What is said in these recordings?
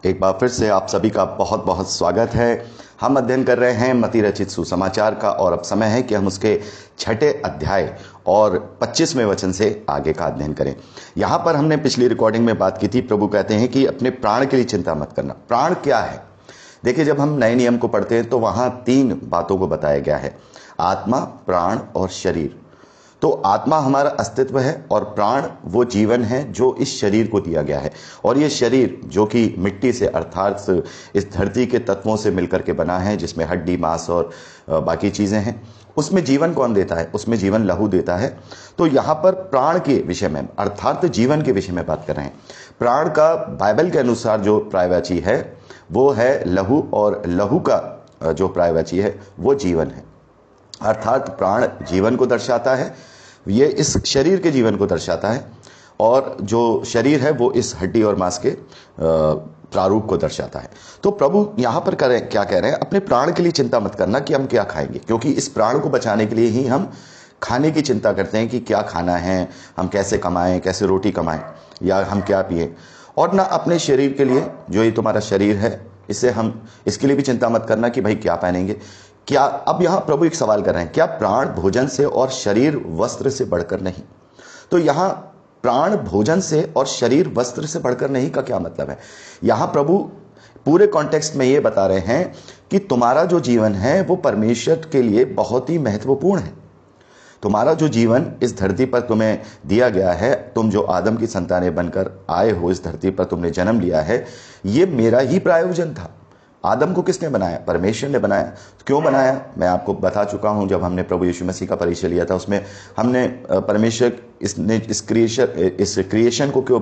एक बार फिर से आप सभी का बहुत बहुत स्वागत है। हम अध्ययन कर रहे हैं मती रचित सुसमाचार का और अब समय है कि हम उसके छठे अध्याय और 25वें वचन से आगे का अध्ययन करें। यहाँ पर हमने पिछली रिकॉर्डिंग में बात की थी, प्रभु कहते हैं कि अपने प्राण के लिए चिंता मत करना। प्राण क्या है? देखिए, जब हम नए नियम को पढ़ते हैं तो वहाँ 3 बातों को बताया गया है, आत्मा, प्राण और शरीर। तो आत्मा हमारा अस्तित्व है और प्राण वो जीवन है जो इस शरीर को दिया गया है। और ये शरीर जो कि मिट्टी से अर्थात इस धरती के तत्वों से मिलकर के बना है, जिसमें हड्डी, मांस और बाकी चीज़ें हैं, उसमें जीवन कौन देता है? उसमें जीवन लहू देता है। तो यहाँ पर प्राण के विषय में अर्थात जीवन के विषय में बात कर रहे हैं। प्राण का बाइबल के अनुसार जो पर्यायवाची है वो है लहू, और लहू का जो पर्यायवाची है वो जीवन है। अर्थात प्राण जीवन को दर्शाता है, ये इस शरीर के जीवन को दर्शाता है, और जो शरीर है वो इस हड्डी और मांस के प्रारूप को दर्शाता है। तो प्रभु यहाँ पर क्या कह रहे हैं? अपने प्राण के लिए चिंता मत करना कि हम क्या खाएंगे, क्योंकि इस प्राण को बचाने के लिए ही हम खाने की चिंता करते हैं कि क्या खाना है, हम कैसे कमाएं, कैसे रोटी कमाएं, या हम क्या पिए। और ना अपने शरीर के लिए, जो ये तुम्हारा शरीर है, इसके लिए भी चिंता मत करना कि भाई क्या पहनेंगे, क्या। अब यहां प्रभु एक सवाल कर रहे हैं, क्या प्राण भोजन से और शरीर वस्त्र से बढ़कर नहीं? तो यहां प्राण भोजन से और शरीर वस्त्र से बढ़कर नहीं का क्या मतलब है? यहां प्रभु पूरे कॉन्टेक्स्ट में ये बता रहे हैं कि तुम्हारा जो जीवन है वो परमेश्वर के लिए बहुत ही महत्वपूर्ण है। तुम्हारा जो जीवन इस धरती पर तुम्हें दिया गया है, तुम जो आदम की संतानें बनकर आए हो, इस धरती पर तुमने जन्म लिया है, ये मेरा ही प्रायोजन था। आदम को किसने बनाया? परमेश्वर ने बनाया। क्यों बनाया? मैं आपको बता चुका हूं, जब हमने प्रभु यीशु मसीह का परिचय लिया था उसमें हमने परमेश्वर इस क्रिएशन को क्यों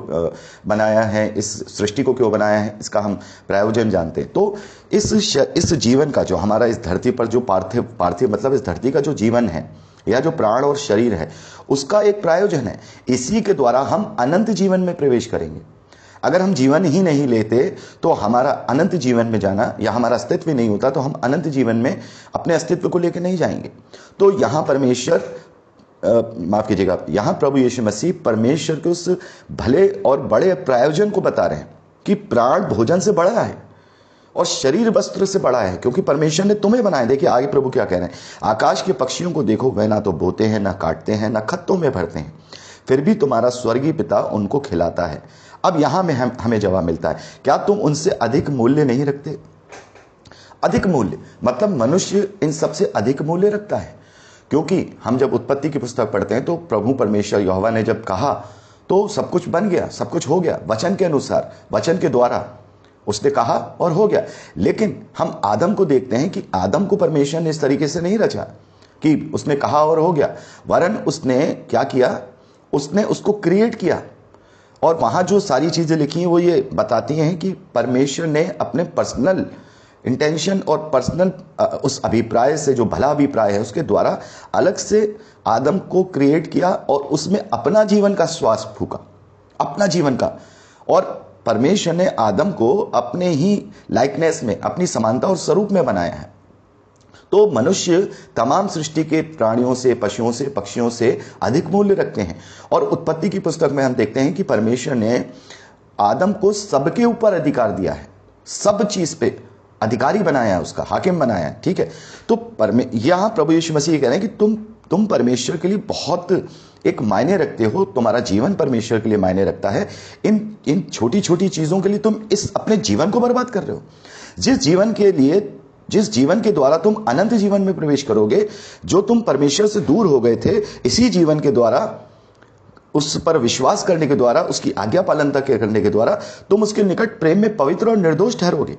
बनाया है, इस सृष्टि को क्यों बनाया है, इसका हम प्रायोजन जानते हैं। तो इस जीवन का, जो हमारा इस धरती पर जो पार्थिव मतलब इस धरती का जो जीवन है, या जो प्राण और शरीर है, उसका एक प्रायोजन है। इसी के द्वारा हम अनंत जीवन में प्रवेश करेंगे। अगर हम जीवन ही नहीं लेते तो हमारा अनंत जीवन में जाना, या हमारा अस्तित्व ही नहीं होता तो हम अनंत जीवन में अपने अस्तित्व को लेकर नहीं जाएंगे। तो यहां परमेश्वर, माफ कीजिएगा, यहां प्रभु यीशु मसीह परमेश्वर के उस भले और बड़े प्रायोजन को बता रहे हैं कि प्राण भोजन से बड़ा है और शरीर वस्त्र से बड़ा है, क्योंकि परमेश्वर ने तुम्हें बनाया। देखिए आगे प्रभु क्या कह रहे हैं, आकाश के पक्षियों को देखो, वह ना तो बोते हैं, ना काटते हैं, ना खत्तों में भरते हैं, फिर भी तुम्हारा स्वर्गीय पिता उनको खिलाता है। अब यहां में हमें जवाब मिलता है, क्या तुम उनसे अधिक मूल्य नहीं रखते? अधिक मूल्य मतलब मनुष्य इन सबसे अधिक मूल्य रखता है, क्योंकि हम जब उत्पत्ति की पुस्तक पढ़ते हैं तो प्रभु परमेश्वर यहोवा ने जब कहा तो सब कुछ बन गया, सब कुछ हो गया, वचन के अनुसार, वचन के द्वारा उसने कहा और हो गया। लेकिन हम आदम को देखते हैं कि आदम को परमेश्वर ने इस तरीके से नहीं रचा कि उसने कहा और हो गया, वरन उसने क्या किया, उसने उसको क्रिएट किया। और वहां जो सारी चीजें लिखी हैं वो ये बताती हैं कि परमेश्वर ने अपने पर्सनल इंटेंशन और पर्सनल उस अभिप्राय से, जो भला अभिप्राय है, उसके द्वारा अलग से आदम को क्रिएट किया और उसमें अपना जीवन का श्वास फूका, अपना जीवन का। और परमेश्वर ने आदम को अपने ही लाइकनेस में, अपनी समानता और स्वरूप में बनाया है। तो मनुष्य तमाम सृष्टि के प्राणियों से, पशुओं से, पक्षियों से अधिक मूल्य रखते हैं। और उत्पत्ति की पुस्तक में हम देखते हैं कि परमेश्वर ने आदम को सबके ऊपर अधिकार दिया है, सब चीज पे अधिकारी बनाया है, उसका हाकिम बनाया है। ठीक है, तो यहां प्रभु यीशु मसीह कह रहे हैं कि तुम परमेश्वर के लिए बहुत एक मायने रखते हो, तुम्हारा जीवन परमेश्वर के लिए मायने रखता है। इन छोटी छोटी चीजों के लिए तुम इस अपने जीवन को बर्बाद कर रहे हो। जिस जीवन के द्वारा तुम अनंत जीवन में प्रवेश करोगे, जो तुम परमेश्वर से दूर हो गए थे, इसी जीवन के द्वारा, उस पर विश्वास करने के द्वारा, उसकी आज्ञा पालन तक करने के द्वारा तुम उसके निकट प्रेम में पवित्र और निर्दोष ठहरोगे।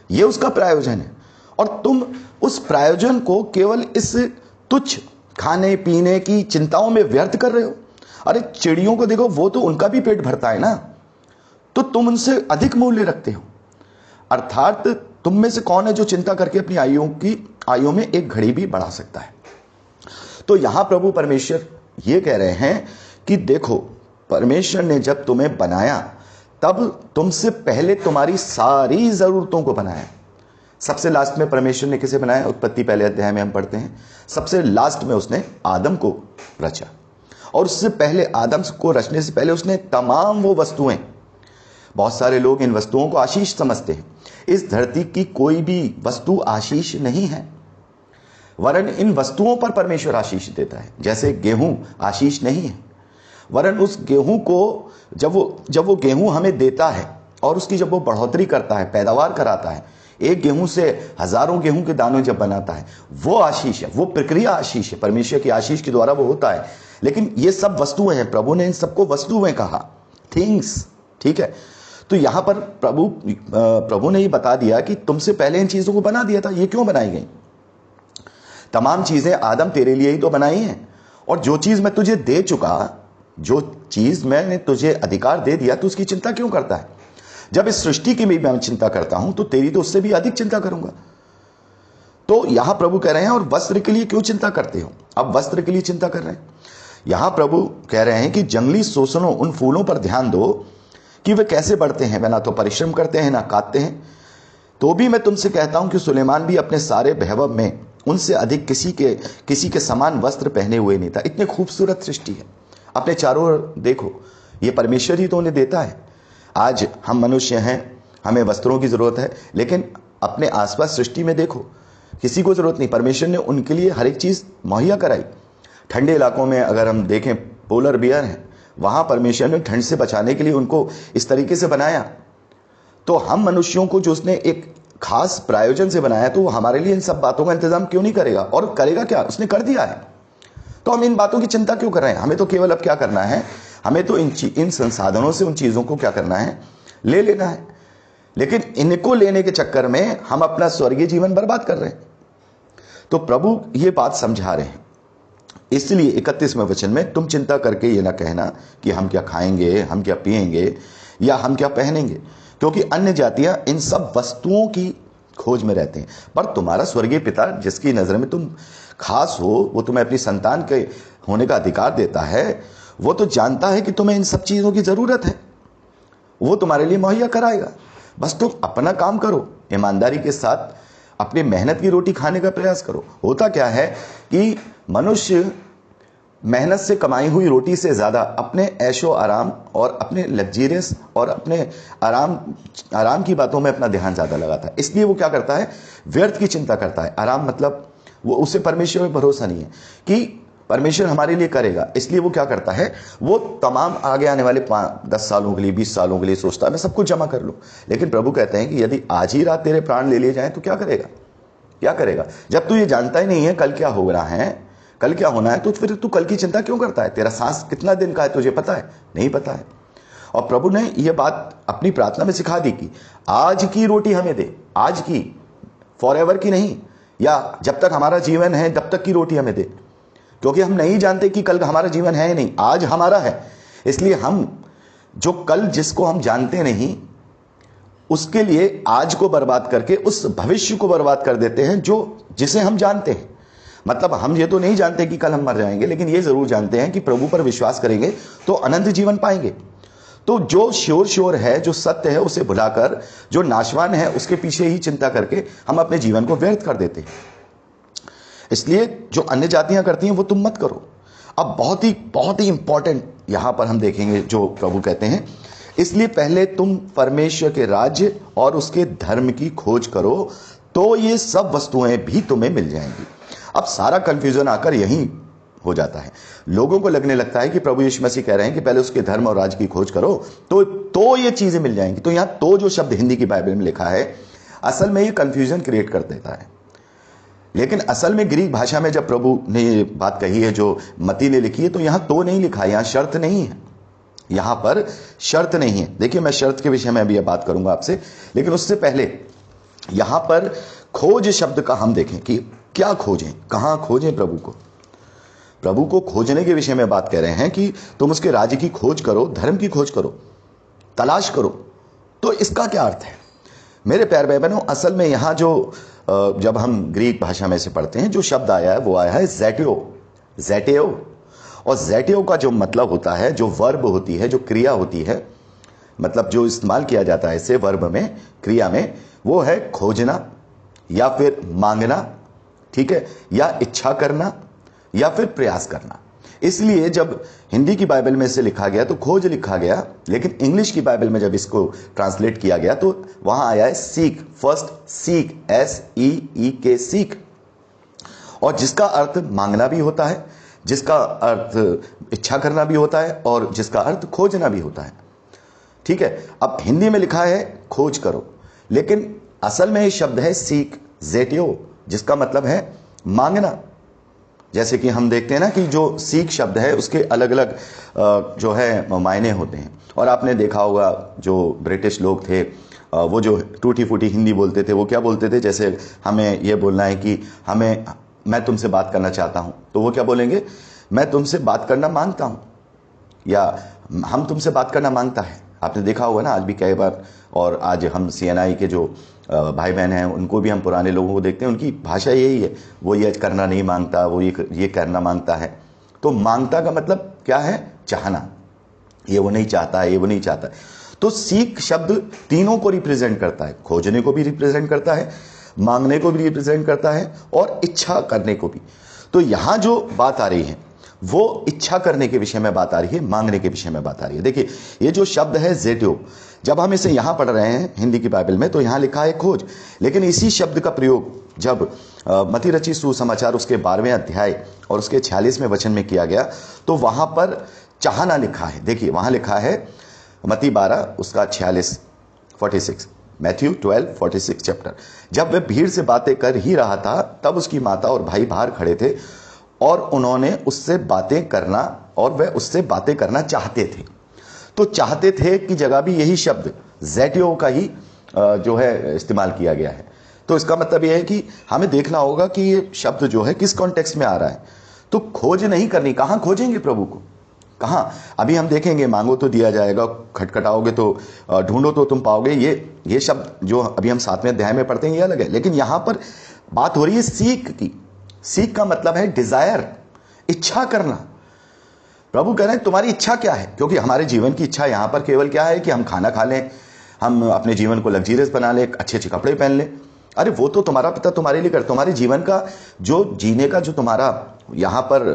यह उसका प्रायोजन है। और तुम उस प्रायोजन को केवल इस तुच्छ खाने पीने की चिंताओं में व्यर्थ कर रहे हो। अरे चिड़ियों को देखो, वो तो उनका भी पेट भरता है ना, तो तुम उनसे अधिक मूल्य रखते हो। अर्थात तुम में से कौन है जो चिंता करके अपनी आयु में एक घड़ी भी बढ़ा सकता है? तो यहां प्रभु परमेश्वर ये कह रहे हैं कि देखो, परमेश्वर ने जब तुम्हें बनाया तब तुमसे पहले तुम्हारी सारी जरूरतों को बनाया। सबसे लास्ट में परमेश्वर ने किसे बनाया? उत्पत्ति पहले अध्याय में हम पढ़ते हैं, सबसे लास्ट में उसने आदम को रचा। और उससे पहले, आदम को रचने से पहले, उसने तमाम वो वस्तुएं बहुत सारे लोग इन वस्तुओं को आशीष समझते हैं। इस धरती की कोई भी वस्तु आशीष नहीं है, वरन इन वस्तुओं पर परमेश्वर आशीष देता है। जैसे गेहूं आशीष नहीं है, वरन उस गेहूं को जब वो गेहूं हमें देता है और उसकी जब वो बढ़ोतरी करता है, पैदावार कराता है, एक गेहूं से हजारों गेहूं के दाने जब बनाता है, वो आशीष है, वो प्रक्रिया आशीष है, परमेश्वर की आशीष के द्वारा वो होता है। लेकिन ये सब वस्तुएं हैं, प्रभु ने इन सबको वस्तुएं कहा, थिंग्स, ठीक है। तो यहां पर प्रभु ने ये बता दिया कि तुमसे पहले इन चीजों को बना दिया था। ये क्यों बनाई गई? तमाम चीजें आदम तेरे लिए ही तो बनाई हैं, और जो चीज मैं तुझे दे चुका, जो चीज मैंने तुझे अधिकार दे दिया, तो उसकी चिंता क्यों करता है? जब इस सृष्टि की भी मैं चिंता करता हूं तो तेरी तो उससे भी अधिक चिंता करूंगा। तो यहां प्रभु कह रहे हैं, और वस्त्र के लिए क्यों चिंता करते हो? अब वस्त्र के लिए चिंता कर रहे हैं। यहां प्रभु कह रहे हैं कि जंगली सोसनों, उन फूलों पर ध्यान दो कि वे कैसे बढ़ते हैं, वे ना तो परिश्रम करते हैं ना काटते हैं। तो भी मैं तुमसे कहता हूं कि सुलेमान भी अपने सारे वैभव में उनसे अधिक किसी के समान वस्त्र पहने हुए नहीं था। इतनी खूबसूरत सृष्टि है, अपने चारों ओर देखो, ये परमेश्वर ही तो उन्हें देता है। आज हम मनुष्य हैं, हमें वस्त्रों की जरूरत है, लेकिन अपने आसपास सृष्टि में देखो, किसी को जरूरत नहीं। परमेश्वर ने उनके लिए हर एक चीज मुहैया कराई। ठंडे इलाकों में अगर हम देखें, पोलर बियर है, वहां परमेश्वर ने ठंड से बचाने के लिए उनको इस तरीके से बनाया। तो हम मनुष्यों को जो उसने एक खास प्रायोजन से बनाया, तो वो हमारे लिए इन सब बातों का इंतजाम क्यों नहीं करेगा? और करेगा क्या? उसने कर दिया है। तो हम इन बातों की चिंता क्यों कर रहे हैं? हमें तो केवल अब क्या करना है, हमें तो इन संसाधनों से उन चीजों को क्या करना है, ले लेना है। लेकिन इनको लेने के चक्कर में हम अपना स्वर्गीय जीवन बर्बाद कर रहे हैं। तो प्रभु ये बात समझा रहे हैं। इसलिए 31वें वचन में, तुम चिंता करके ये ना कहना कि हम क्या खाएंगे, हम क्या पिएंगे, या हम क्या पहनेंगे, क्योंकि अन्य जातियां इन सब वस्तुओं की खोज में रहते हैं। पर तुम्हारा स्वर्गीय पिता, जिसकी नजर में तुम खास हो, वो तुम्हें अपनी संतान के होने का अधिकार देता है, वो तो जानता है कि तुम्हें इन सब चीजों की जरूरत है, वो तुम्हारे लिए मुहैया कराएगा। बस तुम अपना काम करो, ईमानदारी के साथ अपनी मेहनत की रोटी खाने का प्रयास करो। होता क्या है कि मनुष्य मेहनत से कमाई हुई रोटी से ज्यादा अपने ऐशो आराम और अपने लग्जरियस और अपने आराम की बातों में अपना ध्यान ज्यादा लगाता है। इसलिए वो क्या करता है, व्यर्थ की चिंता करता है। आराम मतलब वो, उसे परमेश्वर में भरोसा नहीं है कि परमेश्वर हमारे लिए करेगा। इसलिए वो क्या करता है, वो तमाम आगे आने वाले 10 सालों के लिए, 20 सालों के लिए सोचता है मैं सब कुछ जमा कर लूं। लेकिन प्रभु कहते हैं कि यदि आज ही रात तेरे प्राण ले लिए जाएं तो क्या करेगा? क्या करेगा? जब तू ये जानता ही नहीं है कल क्या हो रहा है, कल क्या होना है, तो फिर तू कल की चिंता क्यों करता है? तेरा सांस कितना दिन का है तुझे पता है? नहीं पता है। और प्रभु ने यह बात अपनी प्रार्थना में सिखा दी कि आज की रोटी हमें दे, आज की, फॉरएवर की नहीं, या जब तक हमारा जीवन है तब तक की रोटी हमें दे, क्योंकि हम नहीं जानते कि कल हमारा जीवन है नहीं, आज हमारा है। इसलिए हम जो कल जिसको हम जानते नहीं, उसके लिए आज को बर्बाद करके उस भविष्य को बर्बाद कर देते हैं जिसे हम जानते हैं। मतलब हम ये तो नहीं जानते कि कल हम मर जाएंगे, लेकिन ये जरूर जानते हैं कि प्रभु पर विश्वास करेंगे तो अनंत जीवन पाएंगे। तो जो श्योर है, जो सत्य है, उसे भुलाकर जो नाशवान है उसके पीछे ही चिंता करके हम अपने जीवन को व्यर्थ कर देते हैं। इसलिए जो अन्य जातियां करती हैं वो तुम मत करो। अब बहुत ही इंपॉर्टेंट यहां पर हम देखेंगे जो प्रभु कहते हैं, इसलिए पहले तुम परमेश्वर के राज्य और उसके धर्म की खोज करो तो ये सब वस्तुएं भी तुम्हें मिल जाएंगी। अब सारा कंफ्यूजन आकर यहीं हो जाता है। लोगों को लगने लगता है कि प्रभु यीशु मसीह कह रहे हैं कि पहले उसके धर्म और राज्य की खोज करो तो ये चीजें मिल जाएंगी। तो यहां तो जो शब्द हिंदी की बाइबल में लिखा है, असल में ये कंफ्यूजन क्रिएट कर देता है। लेकिन असल में ग्रीक भाषा में जब प्रभु ने ये बात कही है जो मती ने लिखी है, तो यहां तो नहीं लिखा है, यहां शर्त नहीं है, यहां पर शर्त नहीं है। देखिए, मैं शर्त के विषय में अभी बात करूंगा आपसे, लेकिन उससे पहले यहां पर खोज शब्द का हम देखें कि क्या खोजें, कहां खोजें प्रभु को खोजने के विषय में बात कर रहे हैं कि तुम उसके राज्य की खोज करो, धर्म की खोज करो, तलाश करो। तो इसका क्या अर्थ है मेरे प्यारे भाई बहनों? असल में यहां जो जब हम ग्रीक भाषा में से पढ़ते हैं, जो शब्द आया है वो आया है ज़ेटेओ। और ज़ेटेओ का जो मतलब होता है, जो वर्ब होती है, जो क्रिया होती है, मतलब जो इस्तेमाल किया जाता है इसे वर्ब में, क्रिया में, वो है खोजना या फिर मांगना, ठीक है, या इच्छा करना या फिर प्रयास करना। इसलिए जब हिंदी की बाइबल में इसे लिखा गया तो खोज लिखा गया, लेकिन इंग्लिश की बाइबल में जब इसको ट्रांसलेट किया गया तो वहां आया है seek. First seek, SEEK, seek, और जिसका अर्थ मांगना भी होता है, जिसका अर्थ इच्छा करना भी होता है, और जिसका अर्थ खोजना भी होता है। ठीक है, अब हिंदी में लिखा है खोज करो, लेकिन असल में ये शब्द है सीक, ज़ेटियो, जिसका मतलब है मांगना। जैसे कि हम देखते हैं ना कि जो सीख शब्द है उसके अलग अलग जो है मायने होते हैं। और आपने देखा होगा जो ब्रिटिश लोग थे वो जो टूटी फूटी हिंदी बोलते थे, वो क्या बोलते थे, जैसे हमें ये बोलना है कि मैं तुमसे बात करना चाहता हूं, तो वो क्या बोलेंगे, मैं तुमसे बात करना मांगता हूं, या हम तुमसे बात करना मांगता है। आपने देखा होगा ना आज भी कई बार, और आज हम CNI के जो भाई बहन हैं उनको भी हम पुराने लोगों को देखते हैं, उनकी भाषा यही है, वो ये करना नहीं मांगता, वो ये करना मांगता है। तो मांगता का मतलब क्या है, चाहना, ये वो नहीं चाहता है, ये वो नहीं चाहता है। तो सीख शब्द तीनों को रिप्रेजेंट करता है, खोजने को भी रिप्रेजेंट करता है, मांगने को भी रिप्रेजेंट करता है, और इच्छा करने को भी। तो यहां जो बात आ रही है वो इच्छा करने के विषय में बात आ रही है, मांगने के विषय में बात आ रही है। देखिए ये जो शब्द है ज़ेटियो, जब हम इसे यहां पढ़ रहे हैं हिंदी की बाइबल में तो यहां लिखा है खोज, लेकिन इसी शब्द का प्रयोग जब मत्ती रचित सुसमाचार उसके 12वें अध्याय और उसके 46वें वचन में किया गया तो वहां पर चाहना लिखा है। देखिए वहां लिखा है मत्ती 12 उसका 46 मैथ्यू 12:46 चैप्टर, जब वह भीड़ से बातें कर ही रहा था तब उसकी माता और भाई बाहर खड़े थे और उन्होंने उससे बातें करना, और वह उससे बातें करना चाहते थे। तो चाहते थे की जगह भी यही शब्द ज़ेटियो का ही जो है इस्तेमाल किया गया है। तो इसका मतलब यह है कि हमें देखना होगा कि ये शब्द जो है किस कॉन्टेक्स्ट में आ रहा है। तो खोज नहीं करनी, कहां खोजेंगे प्रभु को, कहां? अभी हम देखेंगे मांगो तो दिया जाएगा, खटखटाओगे तो ढूंढो तो तुम पाओगे, ये शब्द जो अभी हम 7वें अध्याय में पढ़ते हैं ये अलग है। लेकिन यहां पर बात हो रही है सीख की। सीख का मतलब है डिजायर, इच्छा करना। प्रभु कह रहे हैं तुम्हारी इच्छा क्या है, क्योंकि हमारे जीवन की इच्छा यहां पर केवल क्या है कि हम खाना खा लें, हम अपने जीवन को लग्जरियस बना लें, अच्छे अच्छे कपड़े पहन लें। अरे वो तो तुम्हारा पिता तुम्हारे लिए कर, तुम्हारे जीवन का जो जीने का जो तुम्हारा यहां पर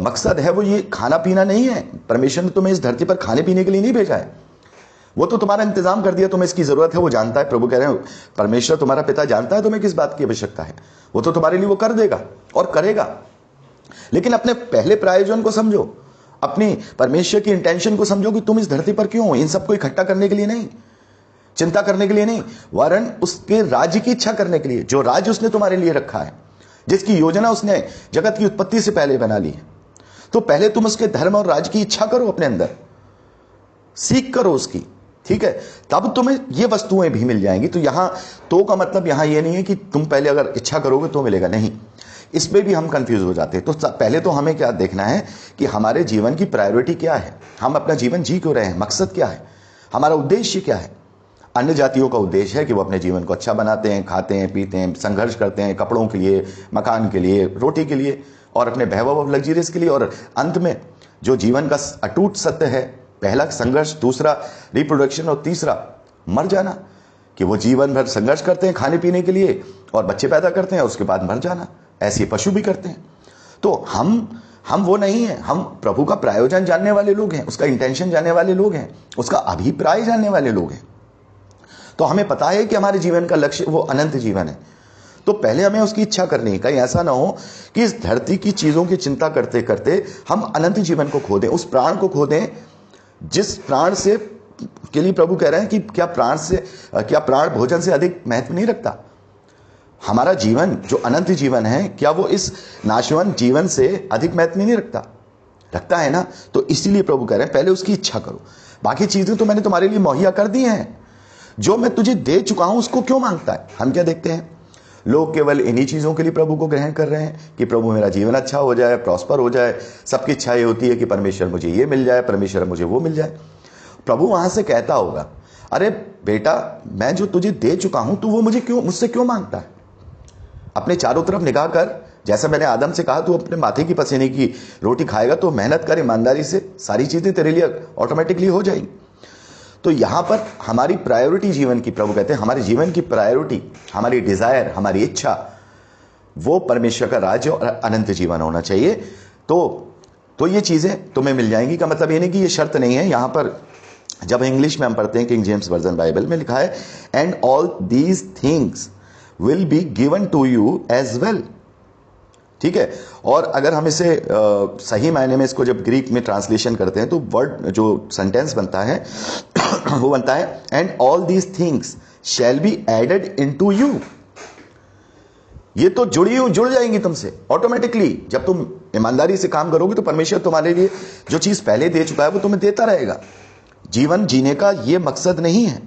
मकसद है वो ये खाना पीना नहीं है। परमेश्वर ने तुम्हें इस धरती पर खाने पीने के लिए नहीं भेजा है, वो तो तुम्हारा इंतजाम कर दिया, तुम्हें इसकी जरूरत है वो जानता है। प्रभु कह रहे हैं परमेश्वर तुम्हारा पिता जानता है तुम्हें किस बात की आवश्यकता है, वो तो तुम्हारे लिए वो कर देगा और करेगा। लेकिन अपने पहले प्रायोजन को समझो, अपनी परमेश्वर की इंटेंशन को समझो कि तुम इस धरती पर क्यों हो। इन सबको इकट्ठा करने के लिए नहीं, चिंता करने के लिए नहीं, वरन उसके राज्य की इच्छा करने के लिए, जो राज्य उसने तुम्हारे लिए रखा है, जिसकी योजना उसने जगत की उत्पत्ति से पहले बना ली है। तो पहले तुम उसके धर्म और राज्य की इच्छा करो, अपने अंदर सीख करो उसकी, ठीक है, तब तुम्हें ये वस्तुएं भी मिल जाएंगी। तो यहां तो का मतलब यहां ये नहीं है कि तुम पहले अगर इच्छा करोगे तो मिलेगा, नहीं, इसमें भी हम कंफ्यूज हो जाते हैं। तो पहले तो हमें क्या देखना है कि हमारे जीवन की प्रायोरिटी क्या है, हम अपना जीवन जी क्यों रहे हैं, मकसद क्या है, हमारा उद्देश्य क्या है। अन्य जातियों का उद्देश्य है कि वो अपने जीवन को अच्छा बनाते हैं, खाते हैं, पीते हैं, संघर्ष करते हैं कपड़ों के लिए, मकान के लिए, रोटी के लिए और अपने वैभव ऑफ लग्जरीज के लिए। और अंत में जो जीवन का अटूट सत्य है, पहला संघर्ष, दूसरा रिप्रोडक्शन और तीसरा मर जाना, कि वो जीवन भर संघर्ष करते हैं खाने पीने के लिए और बच्चे पैदा करते हैं, उसके बाद मर जाना। ऐसे पशु भी करते हैं। तो हम वो नहीं है, हम प्रभु का प्रायोजन जानने वाले लोग हैं, उसका इंटेंशन जानने वाले लोग हैं, उसका अभिप्राय जानने वाले लोग हैं। तो हमें पता है कि हमारे जीवन का लक्ष्य वो अनंत जीवन है। तो पहले हमें उसकी इच्छा करनी है। कहीं ऐसा ना हो कि इस धरती की चीजों की चिंता करते करते हम अनंत जीवन को खो दें, उस प्राण को खो दें जिस प्राण से के लिए प्रभु कह रहे हैं कि क्या प्राण भोजन से अधिक महत्व नहीं रखता। हमारा जीवन जो अनंत जीवन है, क्या वो इस नाशवंत जीवन से अधिक महत्व नहीं रखता है ना। तो इसीलिए प्रभु कह रहे हैं पहले उसकी इच्छा करो, बाकी चीजें तो मैंने तुम्हारे लिए मुहैया कर दी हैं, जो मैं तुझे दे चुका हूं उसको क्यों मांगता है। हम क्या देखते हैं, लोग केवल इन्हीं चीजों के लिए प्रभु को ग्रहण कर रहे हैं कि प्रभु मेरा जीवन अच्छा हो जाए, प्रॉस्पर हो जाए। सबकी इच्छा ये होती है कि परमेश्वर मुझे ये मिल जाए, परमेश्वर मुझे वो मिल जाए। प्रभु वहां से कहता होगा, अरे बेटा मैं जो तुझे दे चुका हूं तू वो मुझसे क्यों मांगता है। अपने चारों तरफ निगाह कर, जैसा मैंने आदम से कहा, तू अपने माथे की पसीने की रोटी खाएगा तो मेहनत कर ईमानदारी से, सारी चीजें तेरे लिए ऑटोमेटिकली हो जाएंगी। तो यहां पर हमारी प्रायोरिटी जीवन की, प्रभु कहते हैं हमारे जीवन की प्रायोरिटी, हमारी डिजायर, हमारी इच्छा वो परमेश्वर का राज्य और अनंत जीवन होना चाहिए। तो तो ये चीजें तुम्हें मिल जाएंगी का मतलब ये नहीं कि ये शर्त नहीं है। यहां पर जब इंग्लिश में हम पढ़ते हैं किंग जेम्स वर्जन बाइबल में लिखा है and all these things will be given to you as well. ठीक है, और अगर हम इसे सही मायने में इसको जब ग्रीक में ट्रांसलेशन करते हैं तो वर्ड जो सेंटेंस बनता है वो बनता है and all these things shall be added into you. ये तो जुड़ जाएंगी तुमसे ऑटोमेटिकली। जब तुम ईमानदारी से काम करोगे तो परमेश्वर तुम्हारे लिए जो चीज पहले दे चुका है वो तुम्हें देता रहेगा। जीवन जीने का ये मकसद नहीं है,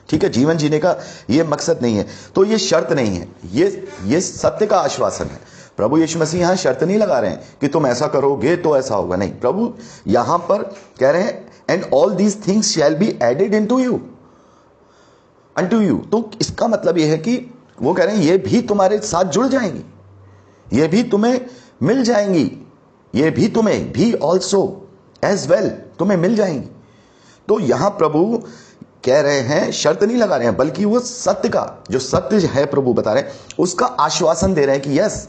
ठीक है, जीवन जीने का ये मकसद नहीं है, तो ये शर्त नहीं है, ये सत्य का आश्वासन है। प्रभु यीशु मसीह यहां शर्त नहीं लगा रहे हैं कि तुम ऐसा करोगे तो ऐसा होगा, नहीं। प्रभु यहां पर कह रहे हैं and all these things shall be added into you, unto you. तो इसका मतलब यह है कि वो कह रहे हैं ये भी तुम्हारे साथ जुड़ जाएंगी, ये भी तुम्हें मिल जाएंगी, ये भी तुम्हें भी ऑल्सो एज वेल तुम्हें मिल जाएंगी। तो यहां प्रभु कह रहे हैं, शर्त नहीं लगा रहे हैं, बल्कि वो सत्य का जो सत्य है प्रभु बता रहे हैं उसका आश्वासन दे रहे हैं कि यस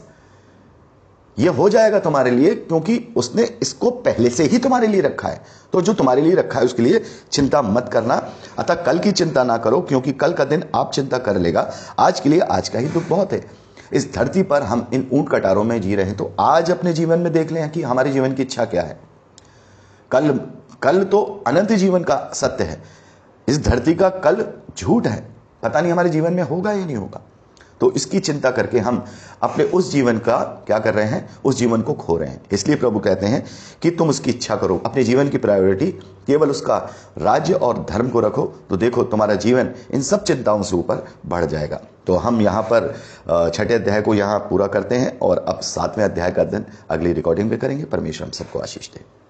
ये हो जाएगा तुम्हारे लिए, क्योंकि उसने इसको पहले से ही तुम्हारे लिए रखा है। तो जो तुम्हारे लिए रखा है उसके लिए चिंता मत करना। अतः कल की चिंता ना करो, क्योंकि कल का दिन आप चिंता कर लेगा। आज के लिए आज का ही दुख बहुत है। इस धरती पर हम इन ऊंट कटारों में जी रहे हैं, तो आज अपने जीवन में देख लें कि हमारे जीवन की इच्छा क्या है। कल तो अनंत जीवन का सत्य है, इस धरती का कल झूठ है, पता नहीं हमारे जीवन में होगा या नहीं होगा। तो इसकी चिंता करके हम अपने उस जीवन का क्या कर रहे हैं, उस जीवन को खो रहे हैं। इसलिए प्रभु कहते हैं कि तुम उसकी इच्छा करो, अपने जीवन की प्रायोरिटी केवल उसका राज्य और धर्म को रखो, तो देखो तुम्हारा जीवन इन सब चिंताओं से ऊपर बढ़ जाएगा। तो हम यहाँ पर छठे अध्याय को यहाँ पूरा करते हैं और अब 7वें अध्याय का अध्ययन अगली रिकॉर्डिंग में करेंगे। परमेश्वर हम सबको आशीष दे।